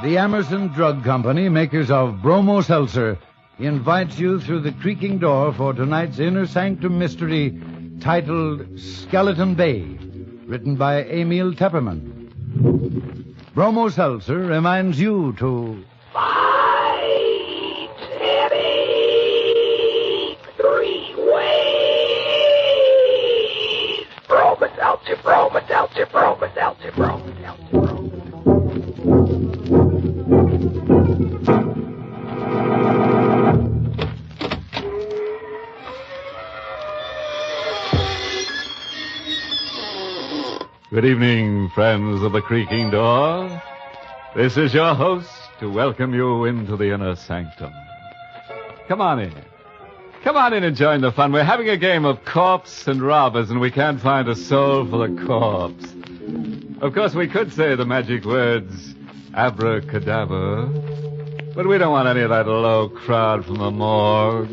The Amerson Drug Company, makers of Bromo Seltzer, invites you through the creaking door for tonight's Inner Sanctum mystery titled Skeleton Bay, written by Emil Tepperman. Bromo Seltzer reminds you to... Fight heavy 3 ways. Bromo Seltzer, Bromo Seltzer, Bromo Seltzer, Bromo Seltzer, Bromo. Good evening, friends of the Creaking Door. This is your host to welcome you into the Inner Sanctum. Come on in. Come on in and join the fun. We're having a game of corpse and robbers, and we can't find a soul for the corpse. Of course, we could say the magic words, abracadabra, but we don't want any of that low crowd from the morgue.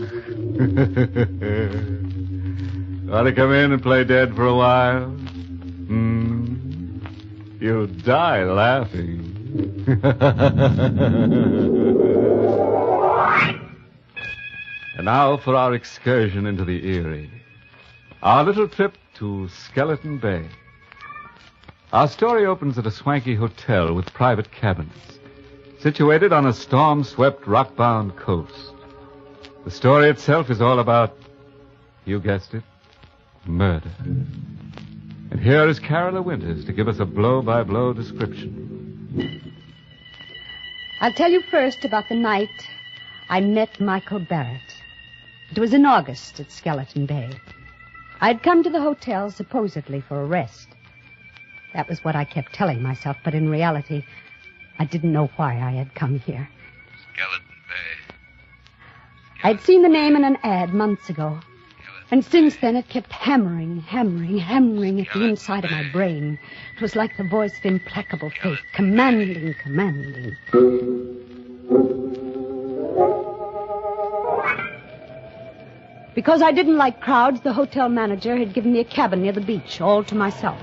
Want to come in and play dead for a while? You'll die laughing. And now for our excursion into the eerie. Our little trip to Skeleton Bay. Our story opens at a swanky hotel with private cabins, situated on a storm-swept, rock-bound coast. The story itself is all about, you guessed it, murder. And here is Carolyn Winters to give us a blow-by-blow description. I'll tell you first about the night I met Michael Barrett. It was in August at Skeleton Bay. I'd come to the hotel supposedly for a rest. That was what I kept telling myself, but in reality, I didn't know why I had come here. Skeleton Bay. I'd seen the name in an ad months ago. And since then, it kept hammering at the inside of my brain. It was like the voice of implacable fate, commanding. Because I didn't like crowds, the hotel manager had given me a cabin near the beach, all to myself.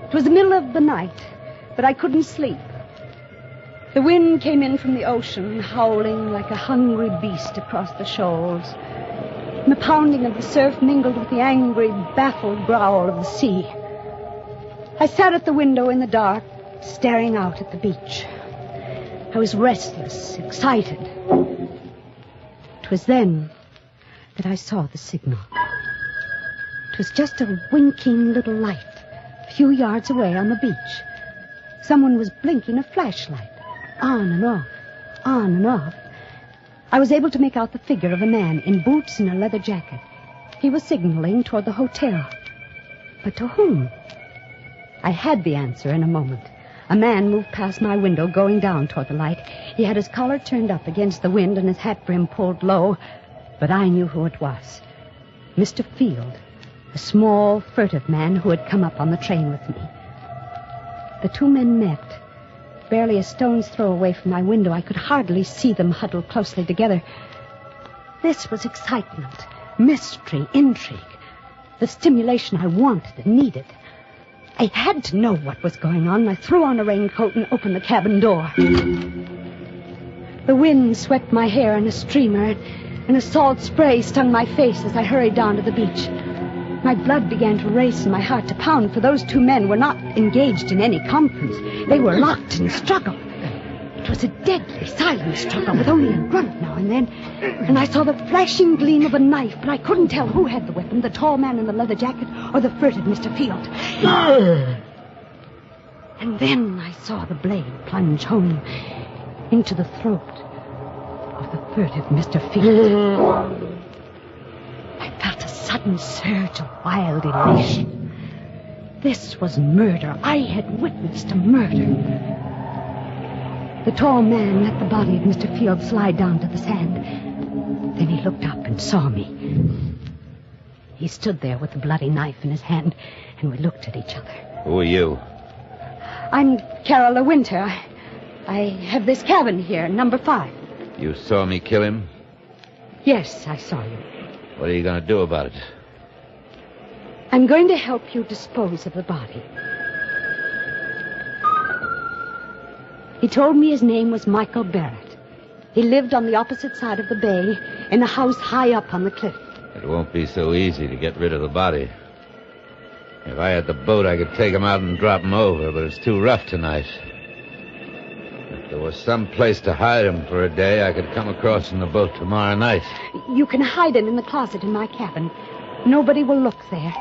It was the middle of the night, but I couldn't sleep. The wind came in from the ocean, howling like a hungry beast across the shoals. And the pounding of the surf mingled with the angry, baffled growl of the sea. I sat at the window in the dark, staring out at the beach. I was restless, excited. It was then that I saw the signal. It was just a winking little light a few yards away on the beach. Someone was blinking a flashlight, on and off, on and off. I was able to make out the figure of a man in boots and a leather jacket. He was signaling toward the hotel. But to whom? I had the answer in a moment. A man moved past my window, going down toward the light. He had his collar turned up against the wind and his hat brim pulled low. But I knew who it was. Mr. Field, a small, furtive man who had come up on the train with me. The two men met. Barely a stone's throw away from my window, I could hardly see them huddled closely together. This was excitement, mystery, intrigue, the stimulation I wanted and needed. I had to know what was going on. I threw on a raincoat and opened the cabin door. The wind swept my hair in a streamer, and a salt spray stung my face as I hurried down to the beach. My blood began to race and my heart to pound, for those two men were not engaged in any conference. They were locked in struggle. It was a deadly, silent struggle with only a grunt now and then. And I saw the flashing gleam of a knife, but I couldn't tell who had the weapon, the tall man in the leather jacket or the furtive Mr. Field. And then I saw the blade plunge home into the throat of the furtive Mr. Field. I felt a sudden surge of wild elation. This was murder. I had witnessed a murder. The tall man let the body of Mr. Field slide down to the sand. Then he looked up and saw me. He stood there with the bloody knife in his hand, and we looked at each other. Who are you? I'm Carol Winter. I have this cabin here, number 5. You saw me kill him? Yes, I saw you. What are you going to do about it? I'm going to help you dispose of the body. He told me his name was Michael Barrett. He lived on the opposite side of the bay, in a house high up on the cliff. It won't be so easy to get rid of the body. If I had the boat, I could take him out and drop him over, but it's too rough tonight. If there was some place to hide him for a day, I could come across in the boat tomorrow night. You can hide him in the closet in my cabin. Nobody will look there.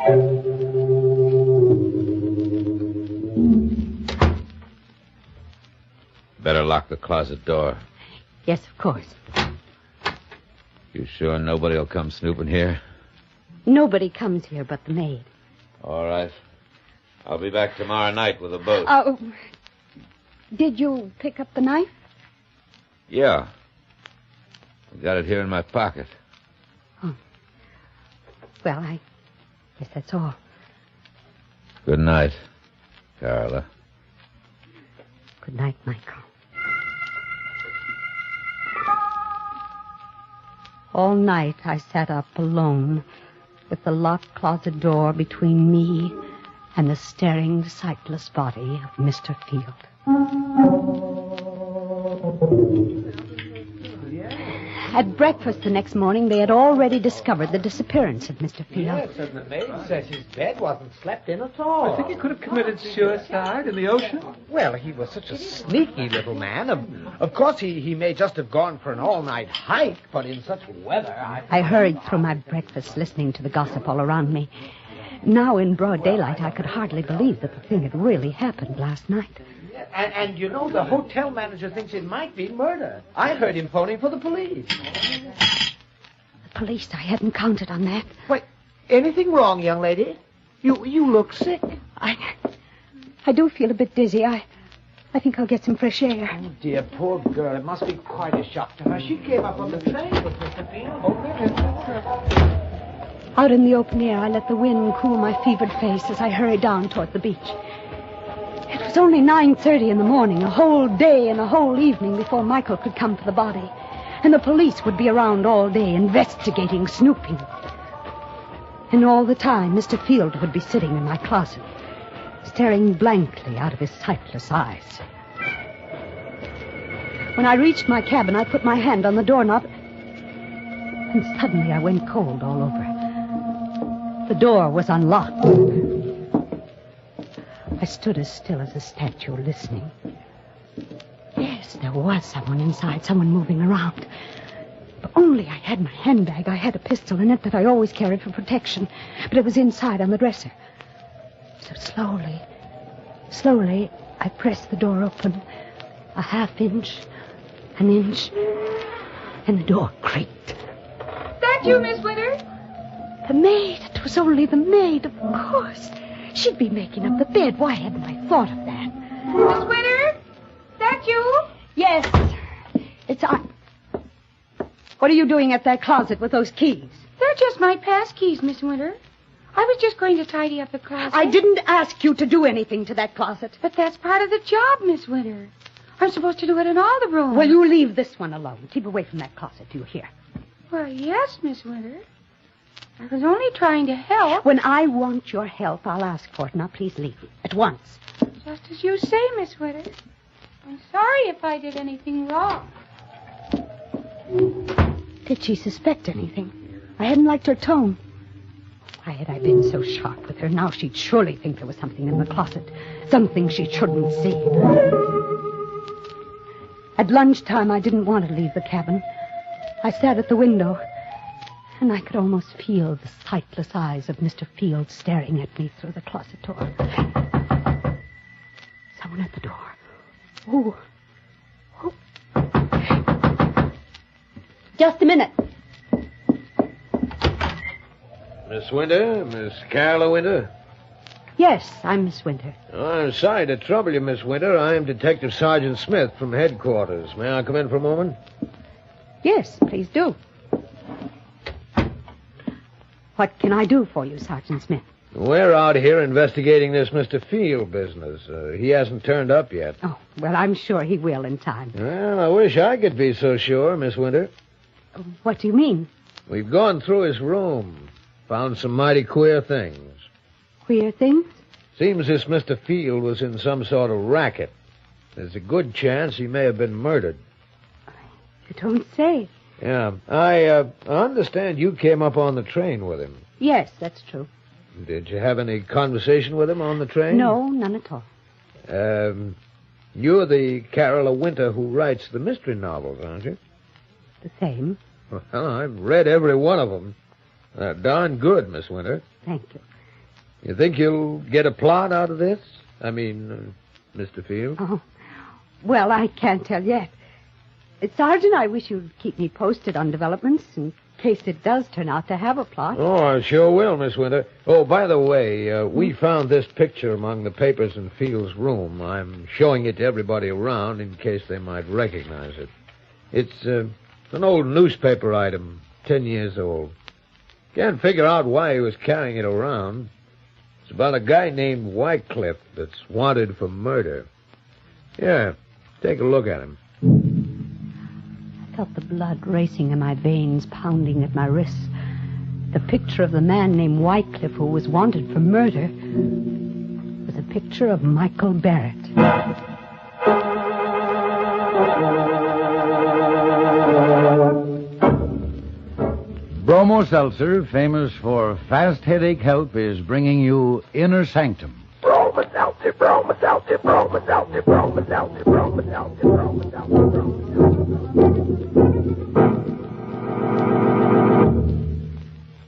Better lock the closet door. Yes, of course. You sure nobody will come snooping here? Nobody comes here but the maid. All right. I'll be back tomorrow night with a boat. Did you pick up the knife? Yeah. I got it here in my pocket. Oh. Well, I guess that's all. Good night, Carla. Good night, Michael. All night I sat up alone, with the locked closet door between me and the staring, sightless body of Mr. Field. At breakfast the next morning, they had already discovered the disappearance of Mr. Field. Yes, and the maid says his bed wasn't slept in at all. I think he could have committed suicide in the ocean. Well, he was such a sneaky little man. Of course, he may just have gone for an all-night hike, but in such weather, I hurried through my breakfast, listening to the gossip all around me. Now, in broad daylight, I could hardly believe that the thing had really happened last night. And you know, the hotel manager thinks it might be murder. I heard him phoning for the police. The police? I hadn't counted on that. Wait, anything wrong, young lady? You look sick. I do feel a bit dizzy. I think I'll get some fresh air. Oh, dear, poor girl. It must be quite a shock to her. She came up on the train with Mr. Field. Out in the open air, I let the wind cool my fevered face as I hurried down toward the beach. It was only 9:30 in the morning, a whole day and a whole evening before Michael could come for the body. And the police would be around all day, investigating, snooping. And all the time, Mr. Field would be sitting in my closet, staring blankly out of his sightless eyes. When I reached my cabin, I put my hand on the doorknob, and suddenly I went cold all over. The door was unlocked. I stood as still as a statue, listening. Yes, there was someone inside, someone moving around. If only I had my handbag. I had a pistol in it that I always carried for protection, but it was inside on the dresser. So slowly, I pressed the door open, a half inch, an inch, and the door creaked. That you, Miss Winter? The maid. It was only the maid, of course. She'd be making up the bed. Why hadn't I thought of that? Miss Winter? That you? Yes. It's I. What are you doing at that closet with those keys? They're just my pass keys, Miss Winter. I was just going to tidy up the closet. I didn't ask you to do anything to that closet. But that's part of the job, Miss Winter. I'm supposed to do it in all the rooms. Well, you leave this one alone. Keep away from that closet, do you hear? Well, yes, Miss Winter. I was only trying to help. When I want your help, I'll ask for it. Now, please leave at once. Just as you say, Miss Winter. I'm sorry if I did anything wrong. Did she suspect anything? I hadn't liked her tone. Why had I been so sharp with her? Now she'd surely think there was something in the closet. Something she shouldn't see. At lunchtime, I didn't want to leave the cabin. I sat at the window, and I could almost feel the sightless eyes of Mr. Field staring at me through the closet door. Someone at the door. Oh. Just a minute. Miss Winter? Miss Carla Winter? Yes, I'm Miss Winter. I'm sorry to trouble you, Miss Winter. I'm Detective Sergeant Smith from headquarters. May I come in for a moment? Yes, please do. What can I do for you, Sergeant Smith? We're out here investigating this Mr. Field business. He hasn't turned up yet. Oh, well, I'm sure he will in time. Well, I wish I could be so sure, Miss Winter. What do you mean? We've gone through his room. Found some mighty queer things. Queer things? Seems this Mr. Field was in some sort of racket. There's a good chance he may have been murdered. You don't say. Yeah. I understand you came up on the train with him. Yes, that's true. Did you have any conversation with him on the train? No, none at all. You're the Carola Winter who writes the mystery novels, aren't you? The same. Well, I've read every one of them. They're darn good, Miss Winter. Thank you. You think you'll get a plot out of this? I mean, Mr. Field? Oh, well, I can't tell yet. Sergeant, I wish you'd keep me posted on developments in case it does turn out to have a plot. Oh, I sure will, Miss Winter. Oh, by the way, we found this picture among the papers in Field's room. I'm showing it to everybody around in case they might recognize it. It's an old newspaper item, 10 years old. Can't figure out why he was carrying it around. It's about a guy named Wycliffe that's wanted for murder. Yeah, take a look at him. I felt the blood racing in my veins, pounding at my wrists. The picture of the man named Wycliffe who was wanted for murder was a picture of Michael Barrett. Bromo Seltzer, famous for fast headache help, is bringing you Inner Sanctum. Broma Seltzer, Broma Seltzer, Broma Seltzer, Broma Seltzer, Broma Seltzer, Broma Seltzer, Broma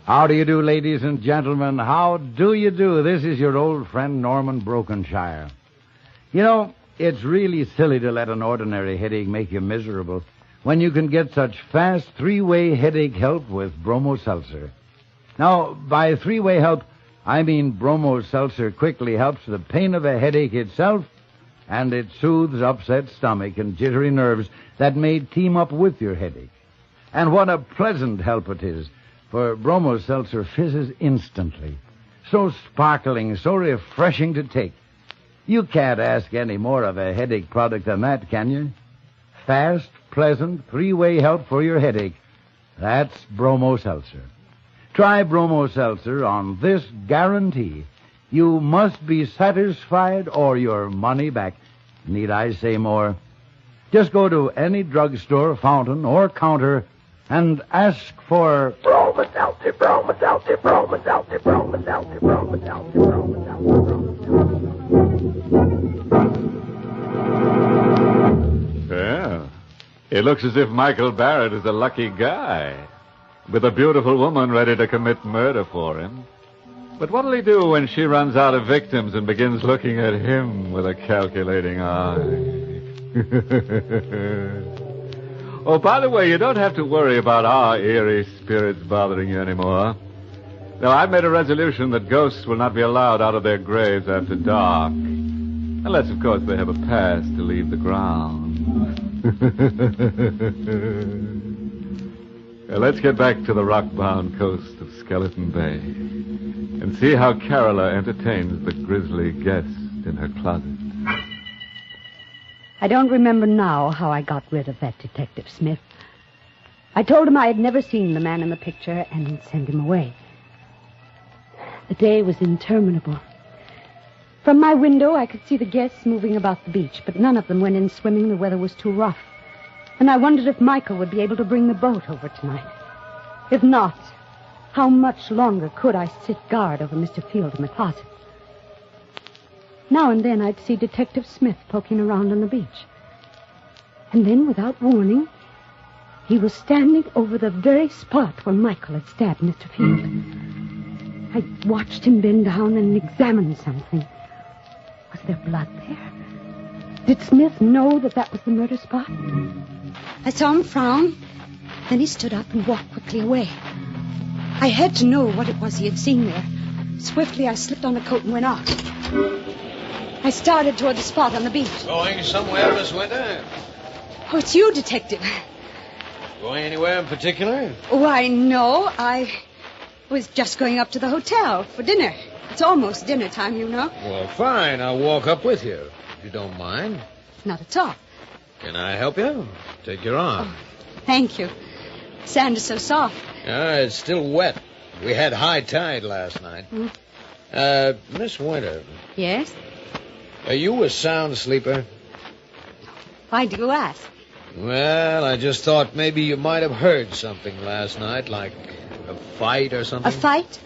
How do you do, ladies and gentlemen? How do you do? This is your old friend Norman Brokenshire. You know, it's really silly to let an ordinary headache make you miserable when you can get such fast three-way headache help with Bromo Seltzer. Now, by three-way help, I mean Bromo Seltzer quickly helps the pain of a headache itself, and it soothes upset stomach and jittery nerves that may team up with your headache. And what a pleasant help it is, for Bromo Seltzer fizzes instantly. So sparkling, so refreshing to take. You can't ask any more of a headache product than that, can you? Fast, pleasant, three-way help for your headache. That's Bromo Seltzer. Try Bromo Seltzer on this guarantee. You must be satisfied or your money back. Need I say more? Just go to any drugstore, fountain, or counter and ask for Broma Seltzer, Broma Seltzer, Broma Seltzer, Broma Seltzer, Broma Seltzer, Broma Seltzer, Broma Seltzer. Well, it looks as if Michael Barrett is a lucky guy, with a beautiful woman ready to commit murder for him. But what'll he do when she runs out of victims and begins looking at him with a calculating eye? Oh, by the way, you don't have to worry about our eerie spirits bothering you anymore. Now, I've made a resolution that ghosts will not be allowed out of their graves after dark. Unless, of course, they have a pass to leave the ground. Now, let's get back to the rock-bound coast of Skeleton Bay and see how Carola entertains the grisly guest in her closet. I don't remember now how I got rid of that Detective Smith. I told him I had never seen the man in the picture and sent him away. The day was interminable. From my window, I could see the guests moving about the beach, but none of them went in swimming. The weather was too rough. And I wondered if Michael would be able to bring the boat over tonight. If not, how much longer could I sit guard over Mr. Field in the closet? Now and then I'd see Detective Smith poking around on the beach. And then, without warning, he was standing over the very spot where Michael had stabbed Mr. Field. I watched him bend down and examine something. Was there blood there? Did Smith know that was the murder spot? I saw him frown. Then he stood up and walked quickly away. I had to know what it was he had seen there. Swiftly, I slipped on a coat and went out. I started toward the spot on the beach. Going somewhere, Miss Winter? Oh, it's you, Detective. Going anywhere in particular? Why, no. I was just going up to the hotel for dinner. It's almost dinner time, you know. Well, fine. I'll walk up with you, if you don't mind. Not at all. Can I help you? Take your arm. Oh, thank you. Sand is so soft. It's still wet. We had high tide last night. Miss Winter. Yes? Are you a sound sleeper? Why do you ask? Well, I just thought maybe you might have heard something last night, like a fight or something. A fight?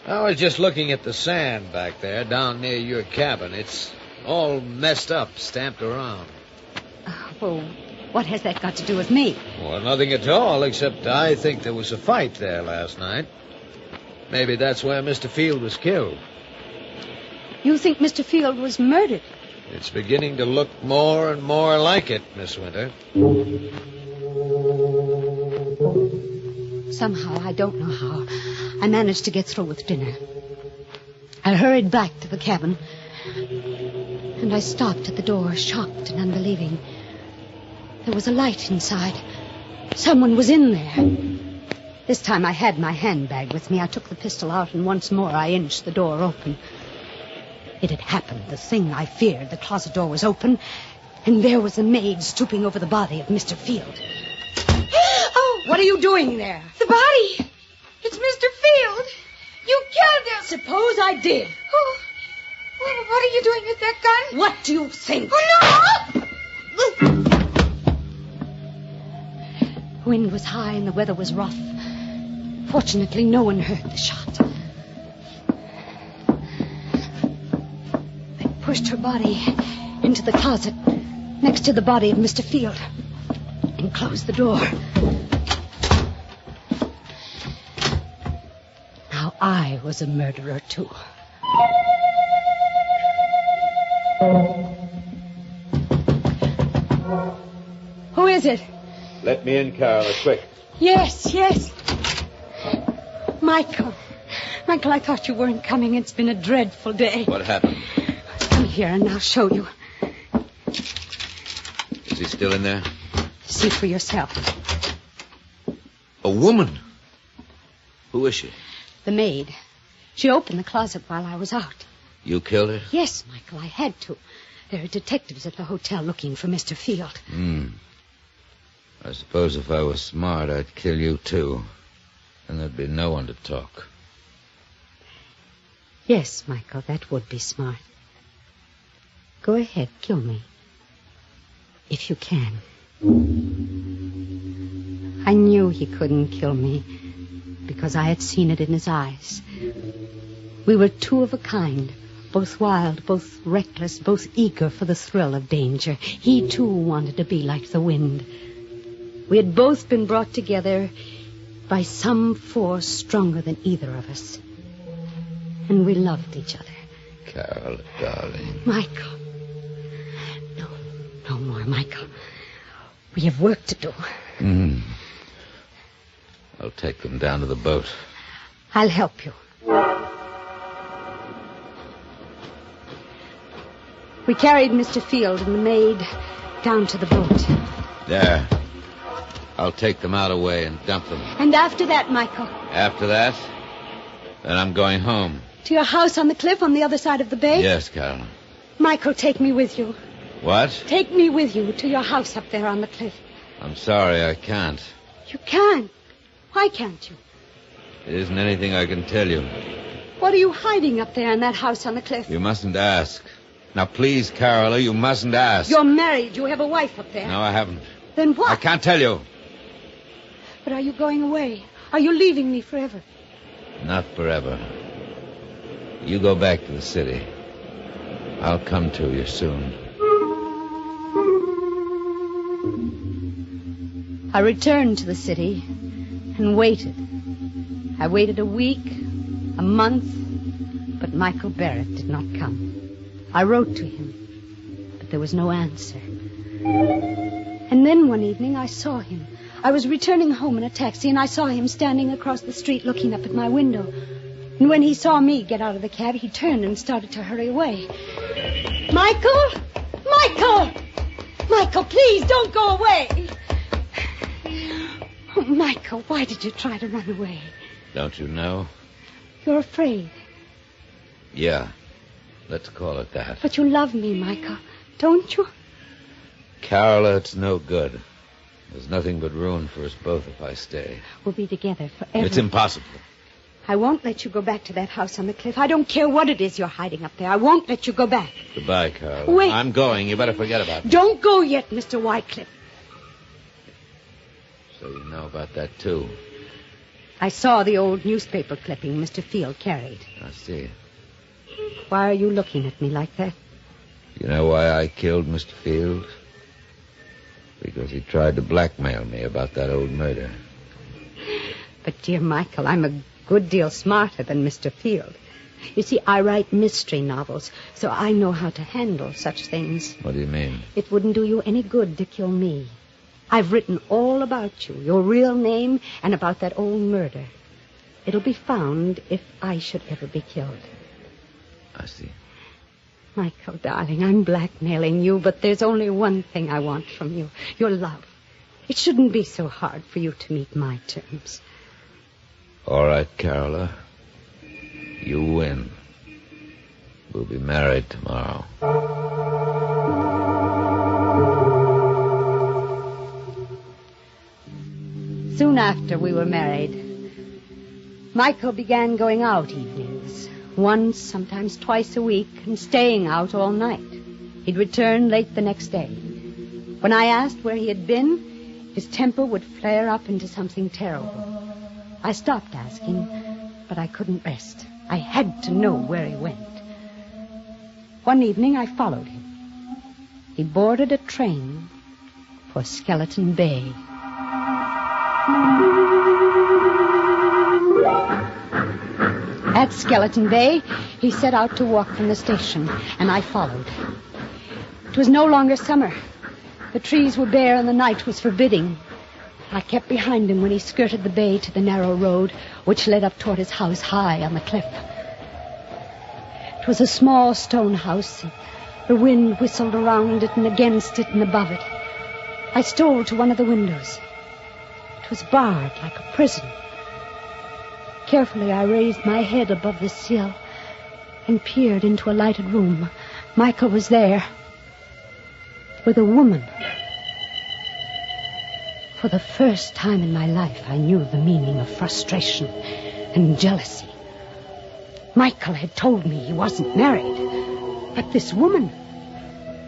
I was just looking at the sand back there down near your cabin. It's all messed up, stamped around. Well, what has that got to do with me? Well, nothing at all, except I think there was a fight there last night. Maybe that's where Mr. Field was killed. You think Mr. Field was murdered? It's beginning to look more and more like it, Miss Winter. Somehow, I don't know how, I managed to get through with dinner. I hurried back to the cabin, and I stopped at the door, shocked and unbelieving. There was a light inside. Someone was in there. This time I had my handbag with me. I took the pistol out, and once more I inched the door open. It had happened, the thing I feared. The closet door was open, and there was the maid stooping over the body of Mr. Field. Oh, what are you doing there? The body. It's Mr. Field. You killed him. Suppose I did. Oh, well, what are you doing with that gun? What do you think? Oh, no! The wind was high and the weather was rough. Fortunately, no one heard the shot. I pushed her body into the closet next to the body of Mr. Field and closed the door. Now I was a murderer, too. Who is it? Let me in, Carol, quick. Yes. Michael, I thought you weren't coming. It's been a dreadful day. What happened? Come here and I'll show you. Is he still in there? See for yourself. A woman? Who is she? The maid. She opened the closet while I was out. You killed her? Yes, Michael, I had to. There are detectives at the hotel looking for Mr. Field. I suppose if I was smart, I'd kill you, too. And there'd be no one to talk. Yes, Michael, that would be smart. Go ahead, kill me. If you can. I knew he couldn't kill me because I had seen it in his eyes. We were two of a kind, both wild, both reckless, both eager for the thrill of danger. He, too, wanted to be like the wind. We had both been brought together by some force stronger than either of us. And we loved each other. Carol, darling. Michael. No more, Michael. We have work to do. I'll take them down to the boat. I'll help you. We carried Mr. Field and the maid down to the boat. There. I'll take them out away and dump them. And after that, Michael? After that, then I'm going home. To your house on the cliff on the other side of the bay? Yes, Carol. Michael, take me with you. What? Take me with you to your house up there on the cliff. I'm sorry, I can't. You can. Why can't you? It isn't anything I can tell you. What are you hiding up there in that house on the cliff? You mustn't ask. Now, please, Carola, you mustn't ask. You're married. You have a wife up there. No, I haven't. Then what? I can't tell you. But are you going away? Are you leaving me forever? Not forever. You go back to the city. I'll come to you soon. I returned to the city and waited. I waited a week, a month, but Michael Barrett did not come. I wrote to him, but there was no answer. And then one evening I saw him. I was returning home in a taxi, and I saw him standing across the street looking up at my window. And when he saw me get out of the cab, he turned and started to hurry away. Michael! Michael! Michael, please, don't go away! Oh, Michael, why did you try to run away? Don't you know? You're afraid. Yeah, let's call it that. But you love me, Michael, don't you? Carola, it's no good. There's nothing but ruin for us both if I stay. We'll be together forever. It's impossible. I won't let you go back to that house on the cliff. I don't care what it is you're hiding up there. I won't let you go back. Goodbye, Carol. Wait. I'm going. You better forget about me. Don't go yet, Mr. Wycliffe. So you know about that, too. I saw the old newspaper clipping Mr. Field carried. I see. Why are you looking at me like that? You know why I killed Mr. Field? Because he tried to blackmail me about that old murder. But, dear Michael, I'm a good deal smarter than Mr. Field. You see, I write mystery novels, so I know how to handle such things. What do you mean? It wouldn't do you any good to kill me. I've written all about you, your real name, and about that old murder. It'll be found if I should ever be killed. I see. Michael, darling, I'm blackmailing you, but there's only one thing I want from you, your love. It shouldn't be so hard for you to meet my terms. All right, Carola. You win. We'll be married tomorrow. Soon after we were married, Michael began going out evenings, once, sometimes twice a week, and staying out all night. He'd return late the next day. When I asked where he had been, his temper would flare up into something terrible. I stopped asking, but I couldn't rest. I had to know where he went. One evening, I followed him. He boarded a train for Skeleton Bay. At Skeleton Bay, he set out to walk from the station, and I followed. It was no longer summer. The trees were bare and the night was forbidding. I kept behind him when he skirted the bay to the narrow road which led up toward his house high on the cliff. It was a small stone house, and the wind whistled around it and against it and above it. I stole to one of the windows. It was barred like a prison. Carefully, I raised my head above the sill and peered into a lighted room. Michael was there with a woman. For the first time in my life, I knew the meaning of frustration and jealousy. Michael had told me he wasn't married. But this woman,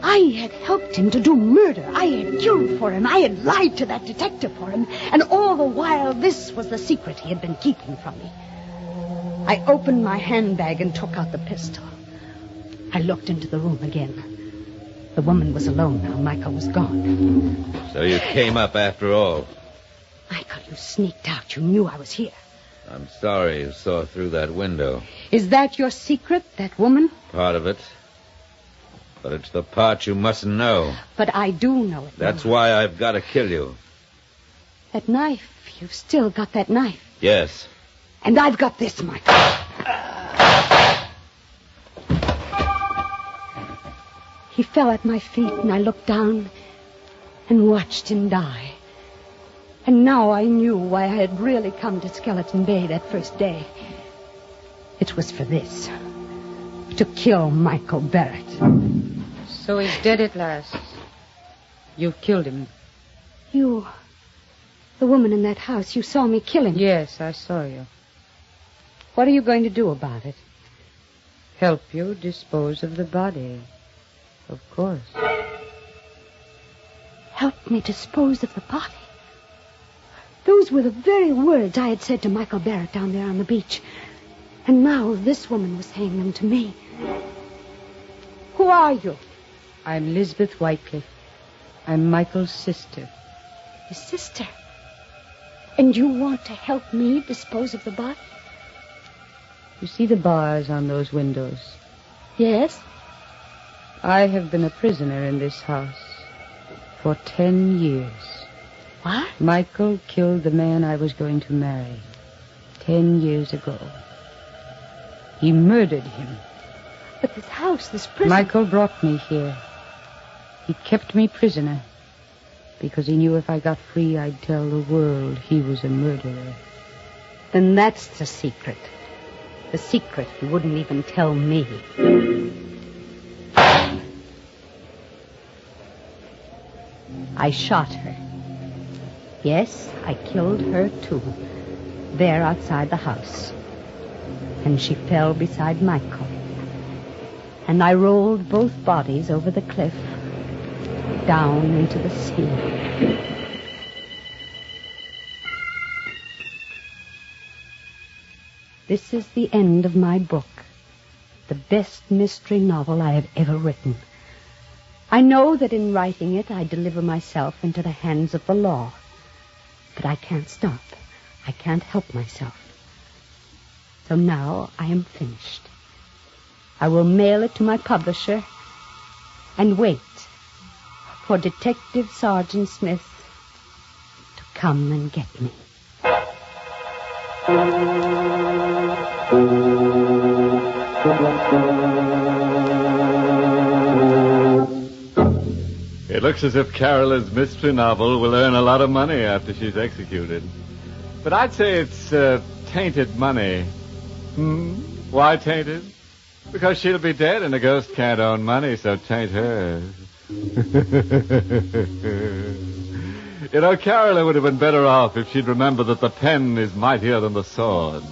I had helped him to do murder. I had killed for him. I had lied to that detective for him. And all the while, this was the secret he had been keeping from me. I opened my handbag and took out the pistol. I looked into the room again. The woman was alone now. Michael was gone. So you came up after all. Michael, you sneaked out. You knew I was here. I'm sorry you saw through that window. Is that your secret, that woman? Part of it. But it's the part you mustn't know. But I do know it. That's why I've got to kill you. That knife. You've still got that knife. Yes. And I've got this, Michael. He fell at my feet, and I looked down and watched him die. And now I knew why I had really come to Skeleton Bay that first day. It was for this. To kill Michael Barrett. So he's dead at last. You've killed him. You, the woman in that house, you saw me kill him. Yes, I saw you. What are you going to do about it? Help you dispose of the body. Of course. Help me dispose of the body? Those were the very words I had said to Michael Barrett down there on the beach. And now this woman was saying them to me. Who are you? I'm Lisbeth Wycliffe. I'm Michael's sister. His sister? And you want to help me dispose of the body? You see the bars on those windows? Yes. I have been a prisoner in this house for 10 years. What? Michael killed the man I was going to marry 10 years ago. He murdered him. But this house, this prison... Michael brought me here. He kept me prisoner because he knew if I got free, I'd tell the world he was a murderer. Then that's the secret. The secret he wouldn't even tell me. I shot her. Yes, I killed her, too. There outside the house. and she fell beside Michael. And I rolled both bodies over the cliff, down into the sea. This is the end of my book, the best mystery novel I have ever written. I know that in writing it, I deliver myself into the hands of the law. But I can't stop. I can't help myself. So now I am finished. I will mail it to my publisher and wait for Detective Sergeant Smith to come and get me. It looks as if Carola's mystery novel will earn a lot of money after she's executed. But I'd say it's tainted money. Why tainted? Because she'll be dead and a ghost can't own money, so taint her. You know, Carola would have been better off if she'd remembered that the pen is mightier than the sword.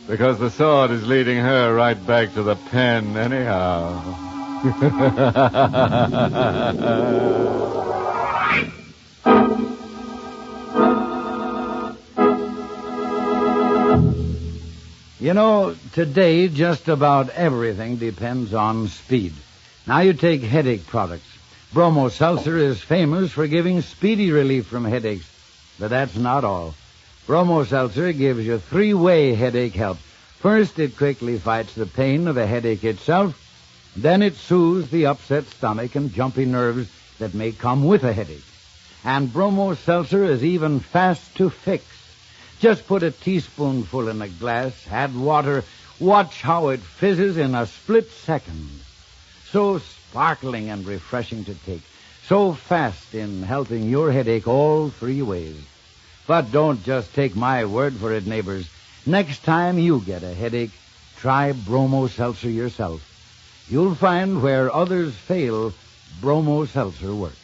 Because the sword is leading her right back to the pen anyhow. You know, today just about everything depends on speed. Now you take headache products. Bromo Seltzer is famous for giving speedy relief from headaches. But that's not all. Bromo Seltzer gives you three-way headache help. First, it quickly fights the pain of a headache itself. Then it soothes the upset stomach and jumpy nerves that may come with a headache. And Bromo Seltzer is even fast to fix. Just put a teaspoonful in a glass, add water, watch how it fizzes in a split second. So sparkling and refreshing to take. So fast in helping your headache all three ways. But don't just take my word for it, neighbors. Next time you get a headache, try Bromo Seltzer yourself. You'll find where others fail, Bromo Seltzer works.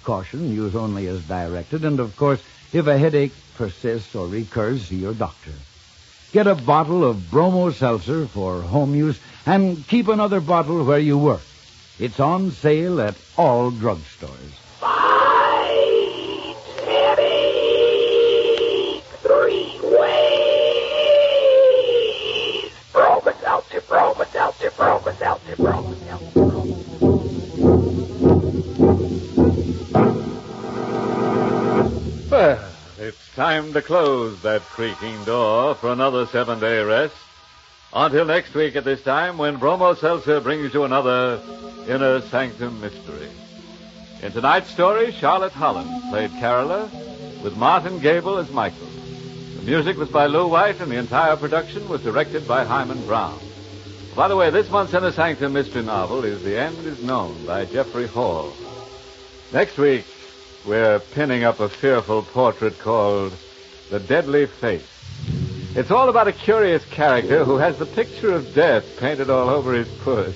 Caution, use only as directed, and of course, if a headache persists or recurs, see your doctor. Get a bottle of Bromo Seltzer for home use and keep another bottle where you work. It's on sale at all drugstores. Fight headache 3 ways. Bromo Seltzer, Bromo Seltzer, Bromo Seltzer, Bromo Seltzer. Well, it's time to close that creaking door for another 7-day rest. Until next week at this time, when Bromo Seltzer brings you another Inner Sanctum mystery. In tonight's story, Charlotte Holland played Carola, with Martin Gable as Michael. The music was by Lew White, and the entire production was directed by Himan Brown. By the way, this month's Inner Sanctum mystery novel is The End Is Known by Jeffrey Hall. Next week, we're pinning up a fearful portrait called The Deadly Face. It's all about a curious character who has the picture of death painted all over his puss.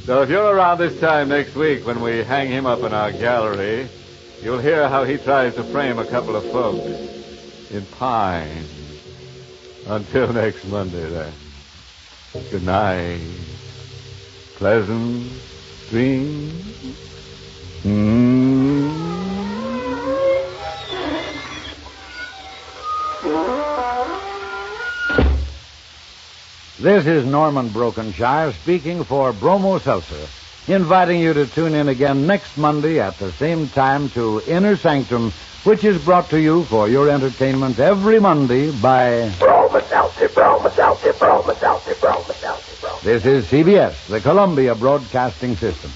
So if you're around this time next week when we hang him up in our gallery, you'll hear how he tries to frame a couple of folks in pine. Until next Monday, then. Good night. Pleasant dreams. This is Norman Brokenshire speaking for Bromo Seltzer, inviting you to tune in again next Monday at the same time to Inner Sanctum, which is brought to you for your entertainment every Monday by Bromo Seltzer, Bromo Seltzer, Bromo Seltzer, Bromo Seltzer, Bromo. This is CBS, the Columbia Broadcasting System.